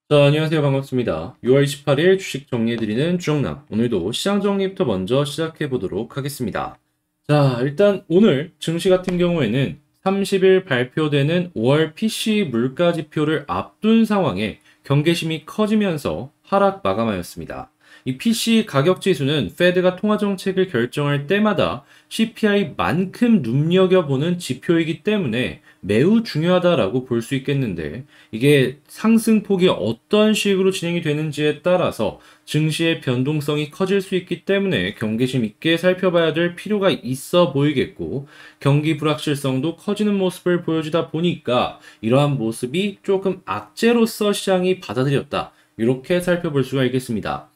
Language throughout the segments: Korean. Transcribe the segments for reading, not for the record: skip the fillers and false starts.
자, 안녕하세요. 반갑습니다. 6월 28일 주식 정리해드리는 주정남. 오늘도 시장 정리부터 먼저 시작해 보도록 하겠습니다. 자, 일단 오늘 증시 같은 경우에는 30일 발표되는 5월 PC 물가 지표를 앞둔 상황에 경계심이 커지면서 하락 마감하였습니다. 이 PC 가격 지수는 페드가 통화 정책을 결정할 때마다 CPI만큼 눈여겨보는 지표이기 때문에 매우 중요하다라고 볼 수 있겠는데, 이게 상승폭이 어떤 식으로 진행이 되는지에 따라서 증시의 변동성이 커질 수 있기 때문에 경계심 있게 살펴봐야 될 필요가 있어 보이겠고, 경기 불확실성도 커지는 모습을 보여주다 보니까 이러한 모습이 조금 악재로서 시장이 받아들였다, 이렇게 살펴볼 수가 있겠습니다.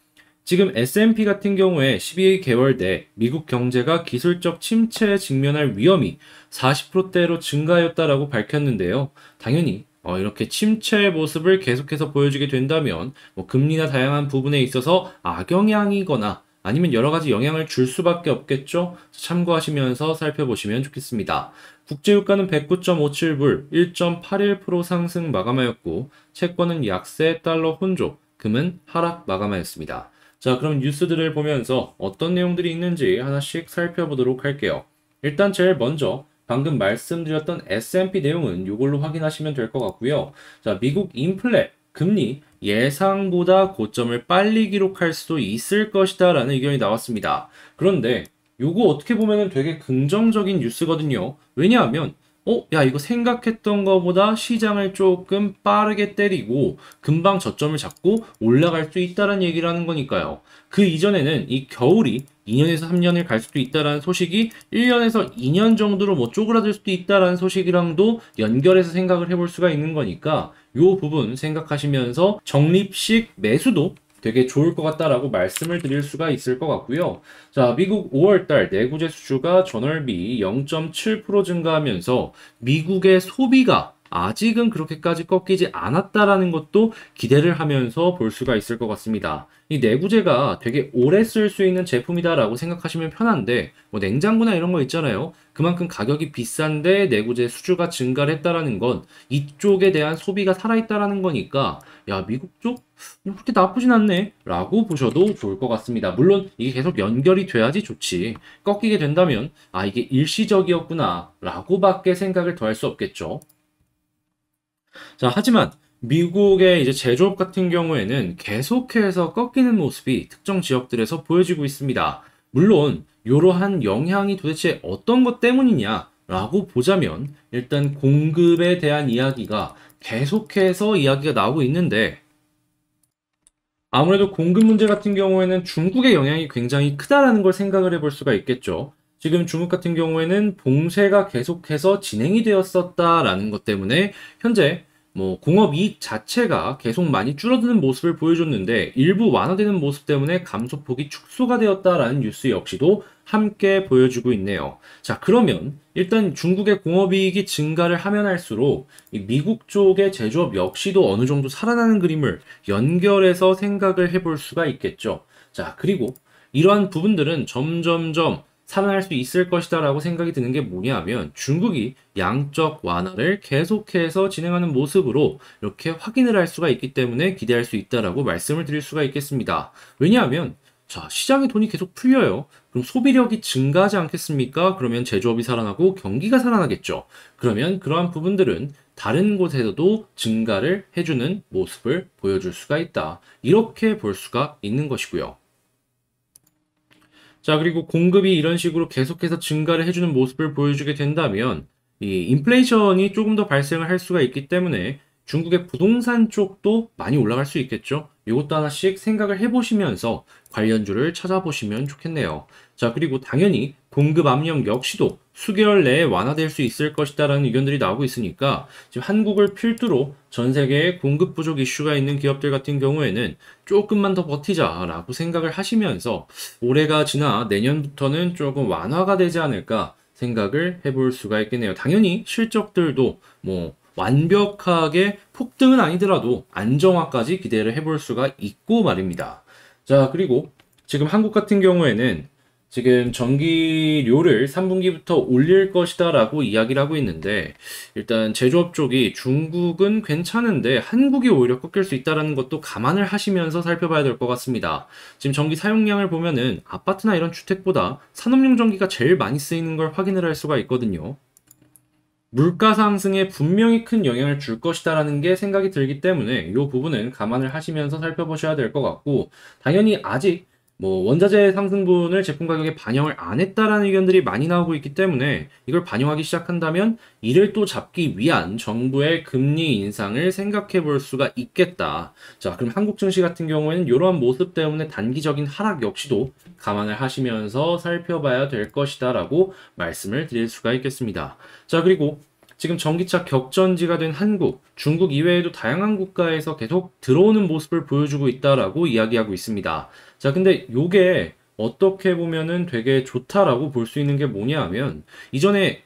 지금 S&P 같은 경우에 12개월 내 미국 경제가 기술적 침체에 직면할 위험이 40%대로 증가하였다라고 밝혔는데요. 당연히 이렇게 침체의 모습을 계속해서 보여주게 된다면 금리나 다양한 부분에 있어서 악영향이거나 아니면 여러 가지 영향을 줄 수밖에 없겠죠. 참고하시면서 살펴보시면 좋겠습니다. 국제유가는 109.57불, 1.81% 상승 마감하였고, 채권은 약세, 달러 혼조, 금은 하락 마감하였습니다. 자, 그럼 뉴스들을 보면서 어떤 내용들이 있는지 하나씩 살펴보도록 할게요. 일단 제일 먼저 방금 말씀드렸던 S&P 내용은 이걸로 확인하시면 될 것 같고요. 자, 미국 인플레, 금리 예상보다 고점을 빨리 기록할 수도 있을 것이다 라는 의견이 나왔습니다. 그런데 요거 어떻게 보면 되게 긍정적인 뉴스거든요. 왜냐하면 야, 이거 생각했던 것보다 시장을 조금 빠르게 때리고 금방 저점을 잡고 올라갈 수 있다는 얘기를 하는 거니까요. 그 이전에는 이 겨울이 2년에서 3년을 갈 수도 있다라는 소식이 1년에서 2년 정도로 쪼그라들 수도 있다라는 소식이랑도 연결해서 생각을 해볼 수가 있는 거니까 요 부분 생각하시면서 적립식 매수도 되게 좋을 것 같다라고 말씀을 드릴 수가 있을 것 같고요. 자, 미국 5월달 내구재 수주가 전월비 0.7% 증가하면서 미국의 소비가 아직은 그렇게까지 꺾이지 않았다라는 것도 기대를 하면서 볼 수가 있을 것 같습니다. 이 내구재가 되게 오래 쓸 수 있는 제품이다라고 생각하시면 편한데, 냉장고나 이런 거 있잖아요. 그만큼 가격이 비싼데 내구재 수주가 증가를 했다라는 건 이쪽에 대한 소비가 살아있다라는 거니까, 야, 미국 쪽 그렇게 나쁘진 않네 라고 보셔도 좋을 것 같습니다. 물론 이게 계속 연결이 돼야지 좋지, 꺾이게 된다면 이게 일시적이었구나 라고 밖에 생각을 더 할 수 없겠죠. 자, 하지만 미국의 이제 제조업 같은 경우에는 계속해서 꺾이는 모습이 특정 지역들에서 보여지고 있습니다. 물론 이러한 영향이 도대체 어떤 것 때문이냐라고 보자면, 일단 공급에 대한 이야기가 계속해서 이야기가 나오고 있는데, 아무래도 공급 문제 같은 경우에는 중국의 영향이 굉장히 크다라는 걸 생각을 해볼 수가 있겠죠. 지금 중국 같은 경우에는 봉쇄가 계속해서 진행이 되었었다라는 것 때문에 현재 공업 이익 자체가 계속 많이 줄어드는 모습을 보여줬는데, 일부 완화되는 모습 때문에 감소폭이 축소가 되었다라는 뉴스 역시도 함께 보여주고 있네요. 자, 그러면 일단 중국의 공업이익이 증가를 하면 할수록 이 미국 쪽의 제조업 역시도 어느 정도 살아나는 그림을 연결해서 생각을 해볼 수가 있겠죠. 자, 그리고 이러한 부분들은 점점점 살아날 수 있을 것이다라고 생각이 드는 게 뭐냐면, 중국이 양적 완화를 계속해서 진행하는 모습으로 이렇게 확인을 할 수가 있기 때문에 기대할 수 있다라고 말씀을 드릴 수가 있겠습니다. 왜냐하면 자, 시장에 돈이 계속 풀려요. 그럼 소비력이 증가하지 않겠습니까? 그러면 제조업이 살아나고 경기가 살아나겠죠. 그러면 그러한 부분들은 다른 곳에서도 증가를 해주는 모습을 보여줄 수가 있다, 이렇게 볼 수가 있는 것이고요. 자, 그리고 공급이 이런 식으로 계속해서 증가를 해주는 모습을 보여주게 된다면 이 인플레이션이 조금 더 발생을 할 수가 있기 때문에 중국의 부동산 쪽도 많이 올라갈 수 있겠죠. 이것도 하나씩 생각을 해보시면서 관련주를 찾아보시면 좋겠네요. 자, 그리고 당연히 공급 압력 역시도 수개월 내에 완화될 수 있을 것이다라는 의견들이 나오고 있으니까, 지금 한국을 필두로 전 세계에 공급 부족 이슈가 있는 기업들 같은 경우에는 조금만 더 버티자라고 생각을 하시면서 올해가 지나 내년부터는 조금 완화가 되지 않을까 생각을 해볼 수가 있겠네요. 당연히 실적들도 완벽하게 폭등은 아니더라도 안정화까지 기대를 해볼 수가 있고 말입니다. 자, 그리고 지금 한국 같은 경우에는 지금 전기료를 3분기부터 올릴 것이다 라고 이야기를 하고 있는데, 일단 제조업 쪽이 중국은 괜찮은데 한국이 오히려 꺾일 수 있다는 것도 감안을 하시면서 살펴봐야 될 것 같습니다. 지금 전기 사용량을 보면은 아파트나 이런 주택보다 산업용 전기가 제일 많이 쓰이는 걸 확인을 할 수가 있거든요. 물가 상승에 분명히 큰 영향을 줄 것이다라는 게 생각이 들기 때문에 이 부분은 감안을 하시면서 살펴보셔야 될 것 같고, 당연히 아직 뭐 원자재 상승분을 제품 가격에 반영을 안 했다라는 의견들이 많이 나오고 있기 때문에 이걸 반영하기 시작한다면 이를 또 잡기 위한 정부의 금리 인상을 생각해 볼 수가 있겠다. 자, 그럼 한국 증시 같은 경우에는 이러한 모습 때문에 단기적인 하락 역시도 감안을 하시면서 살펴봐야 될 것이다라고 말씀을 드릴 수가 있겠습니다. 자, 그리고 지금 전기차 격전지가 된 한국, 중국 이외에도 다양한 국가에서 계속 들어오는 모습을 보여주고 있다라고 이야기하고 있습니다. 자, 근데 요게 어떻게 보면은 되게 좋다라고 볼 수 있는 게 뭐냐 하면, 예전에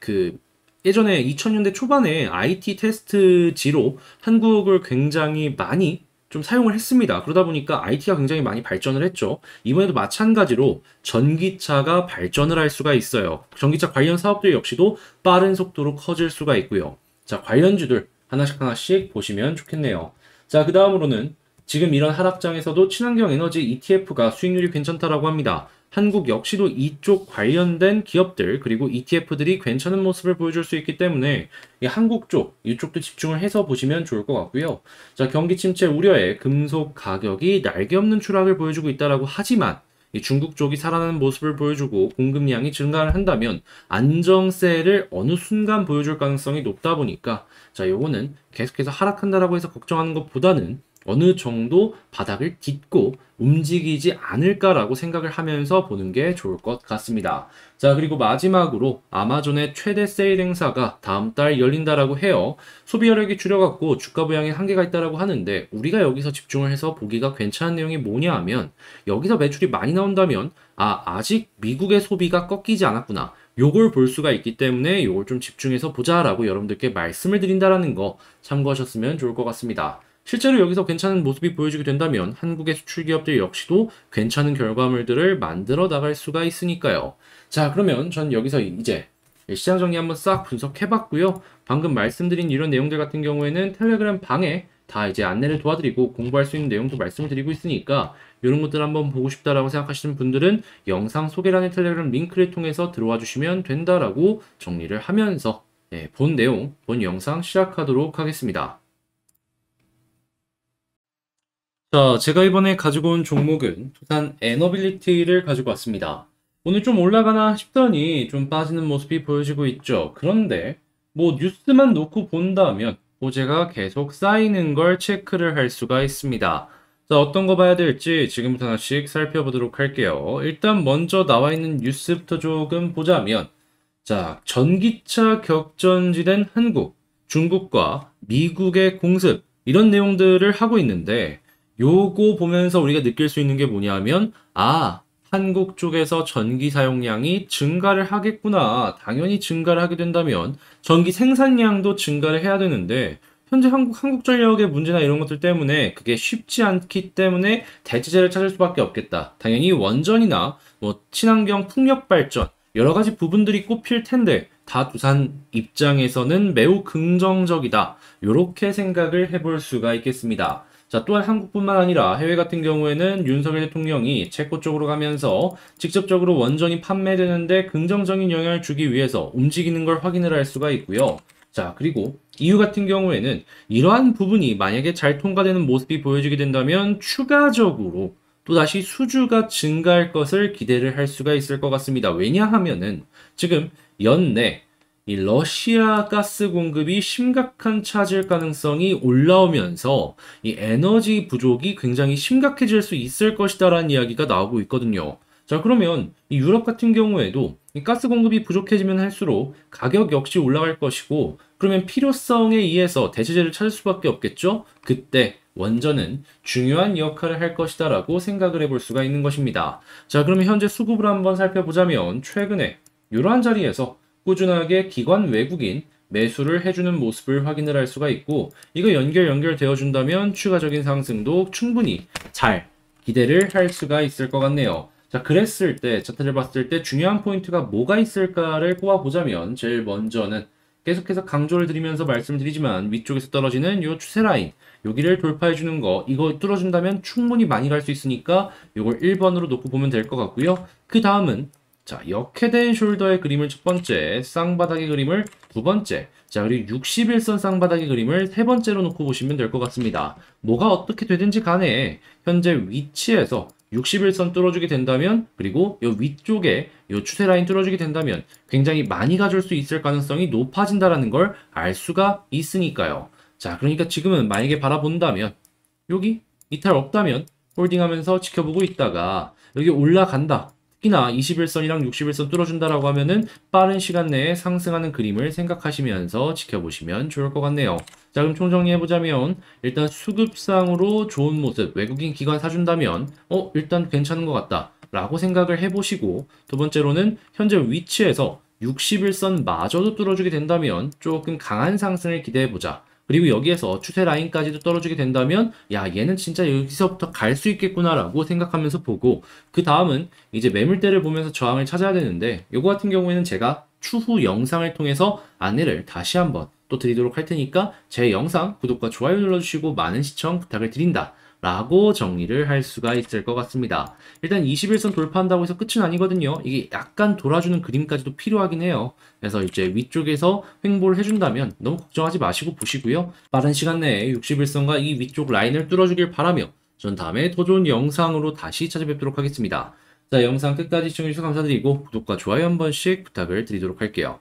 2000년대 초반에 IT 테스트지로 한국을 굉장히 많이 좀 사용을 했습니다. 그러다 보니까 IT가 굉장히 많이 발전을 했죠. 이번에도 마찬가지로 전기차가 발전을 할 수가 있어요. 전기차 관련 사업들 역시도 빠른 속도로 커질 수가 있고요. 자, 관련주들 하나씩 하나씩 보시면 좋겠네요. 자, 그 다음으로는 지금 이런 하락장에서도 친환경 에너지 ETF가 수익률이 괜찮다라고 합니다. 한국 역시도 이쪽 관련된 기업들 그리고 ETF들이 괜찮은 모습을 보여줄 수 있기 때문에 이 한국 쪽, 이쪽도 집중을 해서 보시면 좋을 것 같고요. 자, 경기 침체 우려에 금속 가격이 날개 없는 추락을 보여주고 있다라고 하지만 이 중국 쪽이 살아나는 모습을 보여주고 공급량이 증가를 한다면 안정세를 어느 순간 보여줄 가능성이 높다 보니까, 자, 요거는 계속해서 하락한다라고 해서 걱정하는 것보다는 어느 정도 바닥을 딛고 움직이지 않을까라고 생각을 하면서 보는 게 좋을 것 같습니다. 자, 그리고 마지막으로 아마존의 최대 세일 행사가 다음 달 열린다라고 해요. 소비 여력이 줄여갖고 주가 부양에 한계가 있다라고 하는데, 우리가 여기서 집중을 해서 보기가 괜찮은 내용이 뭐냐 하면, 여기서 매출이 많이 나온다면 아직 미국의 소비가 꺾이지 않았구나, 요걸 볼 수가 있기 때문에 요걸 좀 집중해서 보자라고 여러분들께 말씀을 드린다라는 거 참고하셨으면 좋을 것 같습니다. 실제로 여기서 괜찮은 모습이 보여지게 된다면 한국의 수출 기업들 역시도 괜찮은 결과물들을 만들어 나갈 수가 있으니까요. 자, 그러면 전 여기서 이제 시장 정리 한번 싹 분석해 봤고요. 방금 말씀드린 이런 내용들 같은 경우에는 텔레그램 방에 다 이제 안내를 도와드리고 공부할 수 있는 내용도 말씀을 드리고 있으니까, 이런 것들 한번 보고 싶다라고 생각하시는 분들은 영상 소개란의 텔레그램 링크를 통해서 들어와 주시면 된다라고 정리를 하면서 본 내용, 본 영상 시작하도록 하겠습니다. 자, 제가 이번에 가지고 온 종목은 두산 에너빌리티를 가지고 왔습니다. 오늘 좀 올라가나 싶더니 좀 빠지는 모습이 보여지고 있죠. 그런데 뭐 뉴스만 놓고 본다면 호재가 계속 쌓이는 걸 체크를 할 수가 있습니다. 자, 어떤 거 봐야 될지 지금부터 하나씩 살펴보도록 할게요. 일단 먼저 나와 있는 뉴스부터 조금 보자면, 자, 전기차 격전지된 한국, 중국과 미국의 공습, 이런 내용들을 하고 있는데, 요거 보면서 우리가 느낄 수 있는 게 뭐냐면, 한국 쪽에서 전기 사용량이 증가를 하겠구나. 당연히 증가를 하게 된다면 전기 생산량도 증가를 해야 되는데, 현재 한국전력의 문제나 이런 것들 때문에 그게 쉽지 않기 때문에 대체제를 찾을 수밖에 없겠다. 당연히 원전이나 뭐 친환경 풍력 발전 여러 가지 부분들이 꼽힐 텐데, 다 두산 입장에서는 매우 긍정적이다. 요렇게 생각을 해볼 수가 있겠습니다. 자, 또한 한국뿐만 아니라 해외 같은 경우에는 윤석열 대통령이 체코 쪽으로 가면서 직접적으로 원전이 판매되는데 긍정적인 영향을 주기 위해서 움직이는 걸 확인을 할 수가 있고요. 자, 그리고 EU 같은 경우에는 이러한 부분이 만약에 잘 통과되는 모습이 보여지게 된다면 추가적으로 또다시 수주가 증가할 것을 기대를 할 수가 있을 것 같습니다. 왜냐하면은 지금 연내 이 러시아 가스 공급이 심각한 차질 가능성이 올라오면서 이 에너지 부족이 굉장히 심각해질 수 있을 것이다라는 이야기가 나오고 있거든요. 자, 그러면 이 유럽 같은 경우에도 이 가스 공급이 부족해지면 할수록 가격 역시 올라갈 것이고, 그러면 필요성에 의해서 대체제를 찾을 수밖에 없겠죠? 그때 원전은 중요한 역할을 할 것이다라고 생각을 해볼 수가 있는 것입니다. 자, 그러면 현재 수급을 한번 살펴보자면 최근에 이러한 자리에서 꾸준하게 기관 외국인 매수를 해주는 모습을 확인을 할 수가 있고, 이거 연결되어 준다면 추가적인 상승도 충분히 잘 기대를 할 수가 있을 것 같네요. 자, 그랬을 때, 차트를 봤을 때 중요한 포인트가 뭐가 있을까를 꼽아보자면, 제일 먼저는 계속해서 강조를 드리면서 말씀드리지만, 위쪽에서 떨어지는 요 추세 라인, 여기를 도입해주는 거, 이거 뚫어준다면 충분히 많이 갈 수 있으니까, 요걸 1번으로 놓고 보면 될 것 같고요. 그 다음은, 자, 역헤드앤 숄더의 그림을 첫 번째, 쌍바닥의 그림을 두 번째, 자, 그리고 61선 쌍바닥의 그림을 세 번째로 놓고 보시면 될 것 같습니다. 뭐가 어떻게 되든지 간에, 현재 위치에서 61선 뚫어주게 된다면, 그리고 이 위쪽에 이 추세 라인 뚫어주게 된다면 굉장히 많이 가줄 수 있을 가능성이 높아진다라는 걸 알 수가 있으니까요. 자, 그러니까 지금은 만약에 바라본다면 여기 이탈 없다면 홀딩하면서 지켜보고 있다가 여기 올라간다. 특히나 21선이랑 61선 뚫어준다라고 하면은 빠른 시간 내에 상승하는 그림을 생각하시면서 지켜보시면 좋을 것 같네요. 자, 그럼 총정리해보자면 일단 수급상으로 좋은 모습, 외국인 기관 사준다면 일단 괜찮은 것 같다 라고 생각을 해보시고, 두 번째로는 현재 위치에서 61선 마저도 뚫어주게 된다면 조금 강한 상승을 기대해보자. 그리고 여기에서 추세 라인까지도 떨어지게 된다면 야, 얘는 진짜 여기서부터 갈 수 있겠구나라고 생각하면서 보고, 그 다음은 이제 매물대를 보면서 저항을 찾아야 되는데, 요거 같은 경우에는 제가 추후 영상을 통해서 안내를 다시 한번 또 드리도록 할 테니까 제 영상 구독과 좋아요 눌러주시고 많은 시청 부탁을 드린다 라고 정리를 할 수가 있을 것 같습니다. 일단 21선 돌파한다고 해서 끝은 아니거든요. 이게 약간 돌아주는 그림까지도 필요하긴 해요. 그래서 이제 위쪽에서 횡보를 해준다면 너무 걱정하지 마시고 보시고요. 빠른 시간 내에 61선과 이 위쪽 라인을 뚫어주길 바라며 전 다음에 더 좋은 영상으로 다시 찾아뵙도록 하겠습니다. 자, 영상 끝까지 시청해주셔서 감사드리고 구독과 좋아요 한 번씩 부탁을 드리도록 할게요.